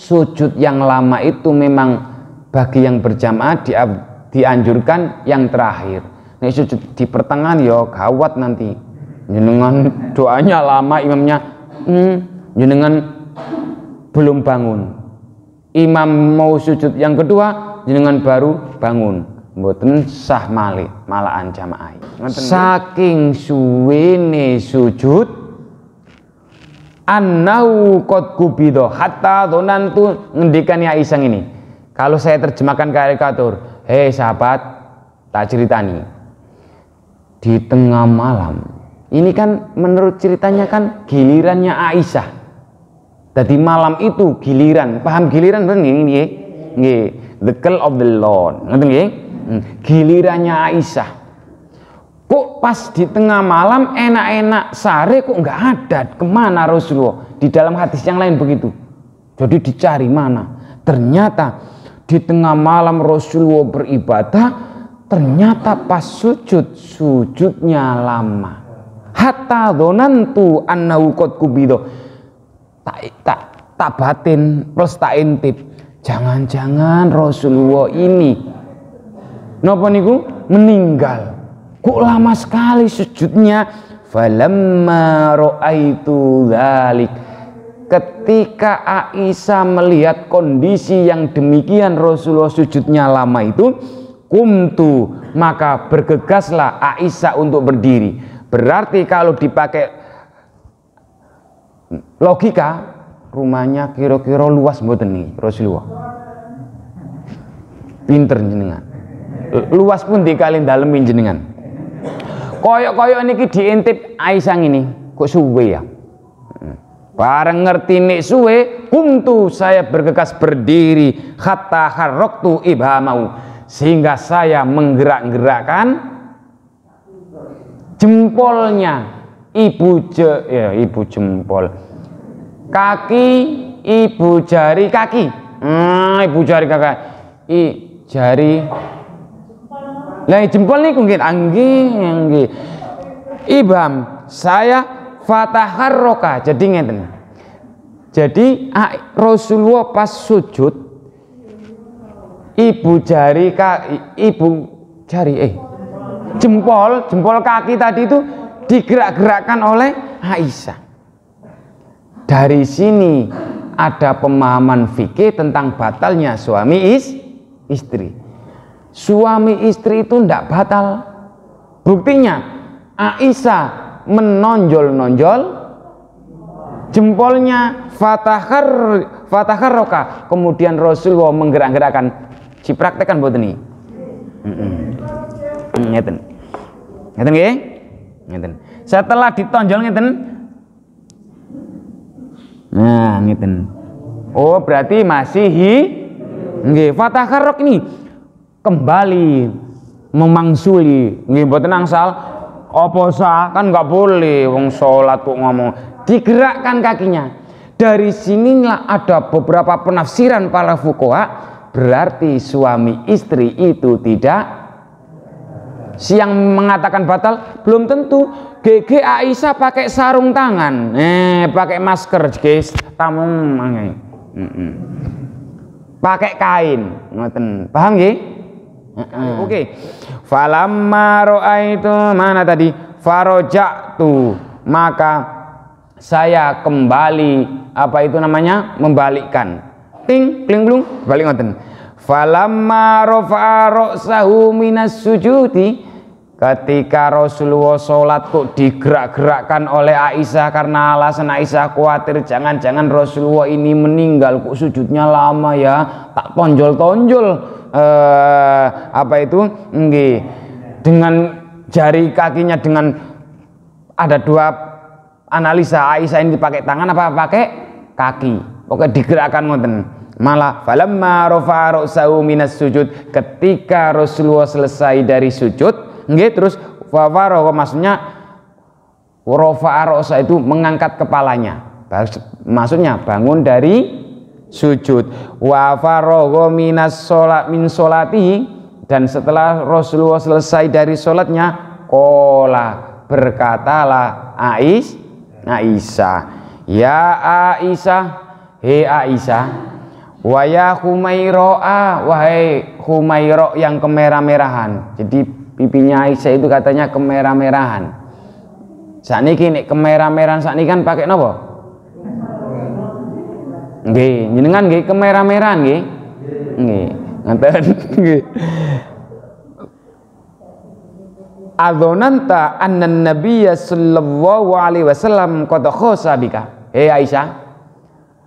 sujud yang lama itu memang bagi yang berjamaah dianjurkan yang terakhir. Nek sujud di pertengahan ya gawat nanti. Jenengan doanya lama, imamnya jenengan belum bangun. Imam mau sujud yang kedua, jenengan baru bangun. Mboten sah malih malahan jamaah. Saking suwene sujud annau qad kubido hatta donantu, ngendikan ya Aisyah ini. Kalau saya terjemahkan karikatur, hei sahabat, tak ceritani. Di tengah malam. Ini kan menurut ceritanya kan gilirannya Aisyah. Jadi malam itu giliran, paham giliran bener nggih? Nggih, the call of the Lord. Ngoten nggih? Gilirannya Aisyah. Kok pas di tengah malam enak-enak sare kok nggak ada, kemana Rasulullah? Di dalam hadis yang lain begitu. Jadi dicari mana? Ternyata di tengah malam Rasulullah beribadah, ternyata pas sujudnya lama. Hatta dzanantu annahu qad kubido. Tak batin plus tak intip. Jangan-jangan Rasulullah ini napa niku meninggal. Kok lama sekali sujudnya? Falamma ra'aitu dzalik. Ketika Aisyah melihat kondisi yang demikian Rasulullah sujudnya lama itu, kumtu, maka bergegaslah Aisyah untuk berdiri. Berarti kalau dipakai logika, rumahnya kira-kira luas mboten nih Rasulullah. Pinter jenengan. Luas pun dikali dalemin jenengan. Koyok-koyok niki diintip Aisyah ini, kok suwe ya? Bareng ngerti nek suwe, kumtu, saya bergegas berdiri, hatta harroktu ibhamau, sehingga saya menggerak-gerakkan jempolnya, ibu jempol, kaki, ibu jari kaki, ibu jari kaki, jari. Lah jempol niku nggih anggih. Ibham saya fataharroka, jadi ngeten. Jadi Rasulullah pas sujud jempol kaki tadi itu digerak-gerakkan oleh Aisyah. Dari sini ada pemahaman fikih tentang batalnya suami istri. Suami istri itu tidak batal. Buktinya Aisyah menonjol-nonjol jempolnya fataharroka, kemudian Rasulullah menggerak-gerakkan. Dipraktekkan buat ini. Ngeten nggih? Ngeten. Setelah ditonjol ngeten. Nah, ngeten. Oh, berarti masih nggih, fataharrok ini kembali memangsuli, nggih mboten angsal apa sah, kan nggak boleh wong salat kok ngomong digerakkan kakinya. Dari sinilah ada beberapa penafsiran para fuqaha, berarti suami istri itu tidak. Siang mengatakan batal belum tentu. GG Aisyah pakai sarung tangan, pakai masker, guys, tamung pakai kain, ngoten, paham nggih? Oke. Falamma ra'aitu, mana tadi? Faroja'tu, maka saya kembali, apa itu namanya? Membalikkan. Ting, bling blung, balik ngoten. Falamma rafa'a ra'sahu minas sujudi, ketika Rasulullah sholat kok digerak-gerakkan oleh Aisyah, karena alasan Aisyah khawatir jangan-jangan Rasulullah ini meninggal, kok sujudnya lama ya, tak tonjol-tonjol apa itu nggih, dengan jari kakinya, dengan ada dua analisa, Aisyah ini dipakai tangan apa pakai kaki, pokoknya digerakkan ngoten. Malah falamma rafa'a ra'sahu minas sujud, ketika Rasulullah selesai dari sujud nggih, terus fawaro, maksudnya rafa'a ra'sa itu mengangkat kepalanya, maksudnya bangun dari sujud. Wa faragha minas sholat min sholatihi, dan setelah Rasulullah selesai dari sholatnya, qala, berkatalah Aisyah, ya Aisyah, he Aisyah, Wa ya Humaira'a, wahai Humaira yang kemerah-merahan. Jadi pipinya Aisyah itu katanya kemerah-merahan. Sakniki nek kemerah-merahan sakniki kan pakai napa? Nggih, jenengan nggih kemerah-merahan nggih. Nggih, ngoten nggih. Adzonanta anna nabiyya sallallahu alaihi wasallam qad khassa bika. Hei Aisyah,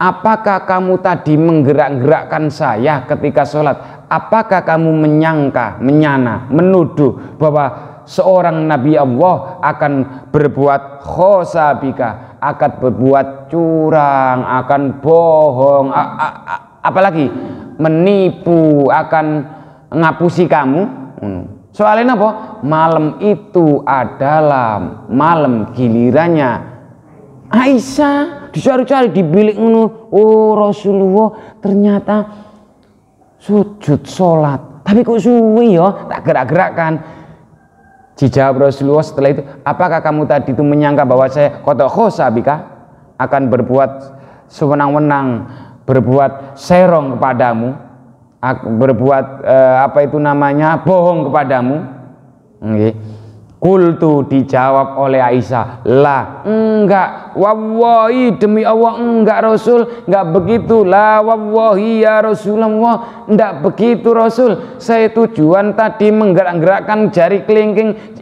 apakah kamu tadi menggerak-gerakkan saya ketika sholat? Apakah kamu menyangka, menyana, menuduh bahwa seorang Nabi Allah akan berbuat khosabika, akan berbuat curang, akan bohong, apalagi menipu, akan ngapusi kamu? Soalnya apa? Malam itu adalah malam gilirannya Aisyah, dicari-cari di bilik ngono. Oh, Rasulullah ternyata sujud sholat, tapi kok suwi ya, tak gerak-gerakkan. Dijawab Rasulullah setelah itu, apakah kamu tadi itu menyangka bahwa saya qad khosabika akan berbuat sewenang-wenang, berbuat serong kepadamu, berbuat bohong kepadamu? Okay. Kultu, dijawab oleh Aisyah, lah, enggak, wallahi demi Allah enggak Rasul, enggak begitu. La wallahi ya Rasulullah, enggak begitu Rasul. Saya tujuan tadi menggerak-gerakkan jari kelingking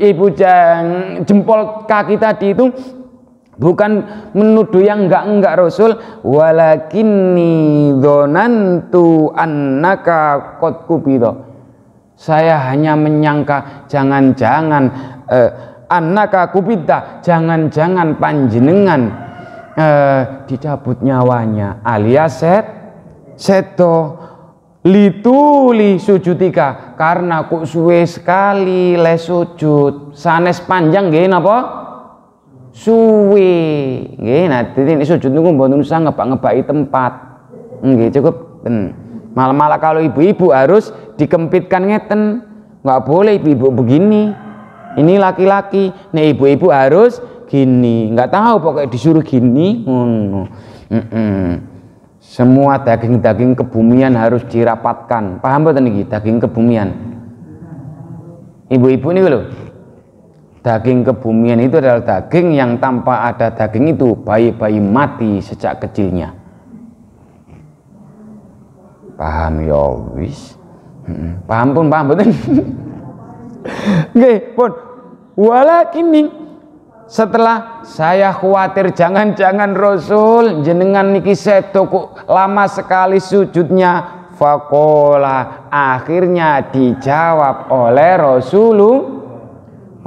jempol kaki tadi itu bukan menuduh yang enggak Rasul. Walakinni dzanantu annaka qad kubida. Saya hanya menyangka jangan-jangan annaka kubida, jangan-jangan panjenengan dicabut nyawanya, alias seto lituli sujudika, karena kok suwe sekali le sujud, sanes panjang nggih napa suwe nggih. Nah dadi sujud niku mboten usah ngebak-ngebaki tempat nggih, cukup malah kalau ibu-ibu harus dikempitkan ngeten, nggak boleh ibu-ibu begini, ini laki-laki, nih ibu-ibu harus gini, nggak tahu pokoknya disuruh gini. Semua daging-daging kebumian harus dirapatkan, paham betul nih daging kebumian ibu-ibu nih loh. Daging kebumian itu adalah daging yang tanpa ada daging itu bayi-bayi mati sejak kecilnya. Paham ya wis. Paham betul. Nggih pun. Walakin setelah saya khawatir jangan-jangan Rasul jenengan niki sedo kok lama sekali sujudnya, faqala, akhirnya dijawab oleh Rasulullah.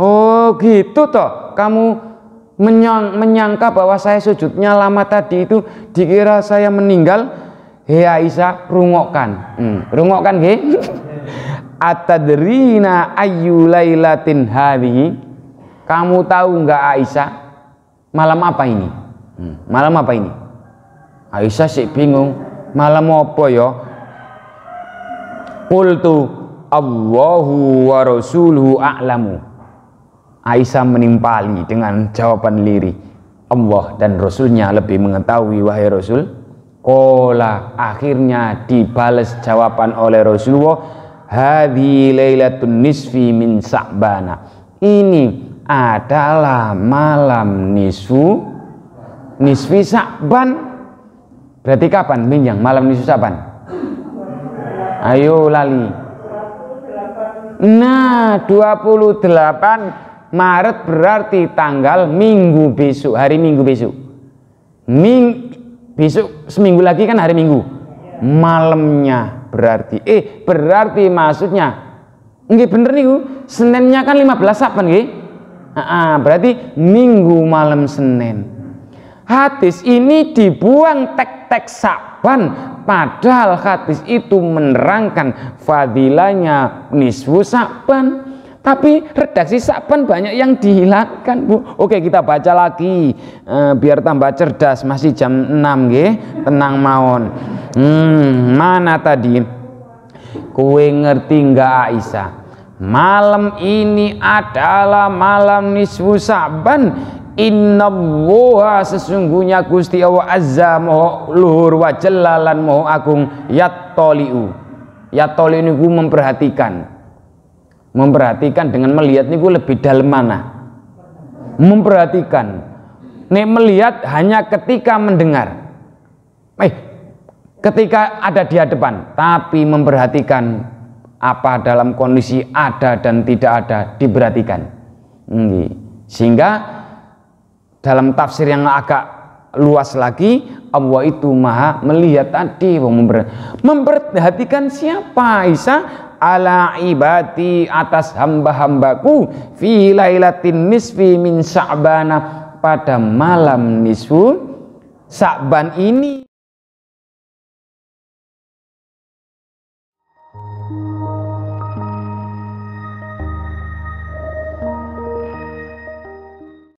Oh gitu toh, kamu menyangka bahwa saya sujudnya lama tadi itu dikira saya meninggal. Hei Aisyah, rungokkan, rungokkan nggih. Atadrina ayyu lailatin hadhihi? Kamu tahu enggak Aisyah, malam apa ini? Malam apa ini? Aisyah sih bingung, malam apa ya? Qultu Allahu wa rasuluhu a'lamu. Aisyah menimpali dengan jawaban lirih, Allah dan Rasulnya lebih mengetahui wahai Rasul. Qala, akhirnya dibales jawaban oleh Rasulullah, hadhi lailatun nisfi min Sa'bana. Ini adalah malam nisfi Sa'ban. Berarti kapan minjang malam nisfi Sa'ban? Ayo lali. Nah, 28 Maret berarti tanggal Minggu besok, hari Minggu besok. Besok seminggu lagi kan hari Minggu. Malamnya berarti berarti maksudnya nggih bener niku, Seninnya kan 15 Saban nggih. Berarti Minggu malam Senin. Hadis ini dibuang tek-tek Saban, padahal hadis itu menerangkan fadilahnya nisfu Saban. Tapi redaksi Saban banyak yang dihilangkan, Bu. Oke, kita baca lagi biar tambah cerdas. Masih jam 6 nggih. Tenang mawon. Mana tadi? Kowe ngerti enggak Aisyah? Malam ini adalah malam nisfu Saban. Innallaha sesungguhnya Gusti Allah azza moho luhur wa jalalan moho agung yattoliu. Yattoli niku memperhatikan dengan melihat niku lebih dalam mana. Memperhatikan. Nek melihat hanya ketika mendengar. Ketika ada di hadapan, tapi memperhatikan apa dalam kondisi ada dan tidak ada diperhatikan. Sehingga dalam tafsir yang agak luas lagi, Allah itu maha melihat tadi, memperhatikan siapa? Isa ala ibati atas hamba-hambaku fi lailatin nisfi min Sya'bana pada malam nisfu Sya'ban ini.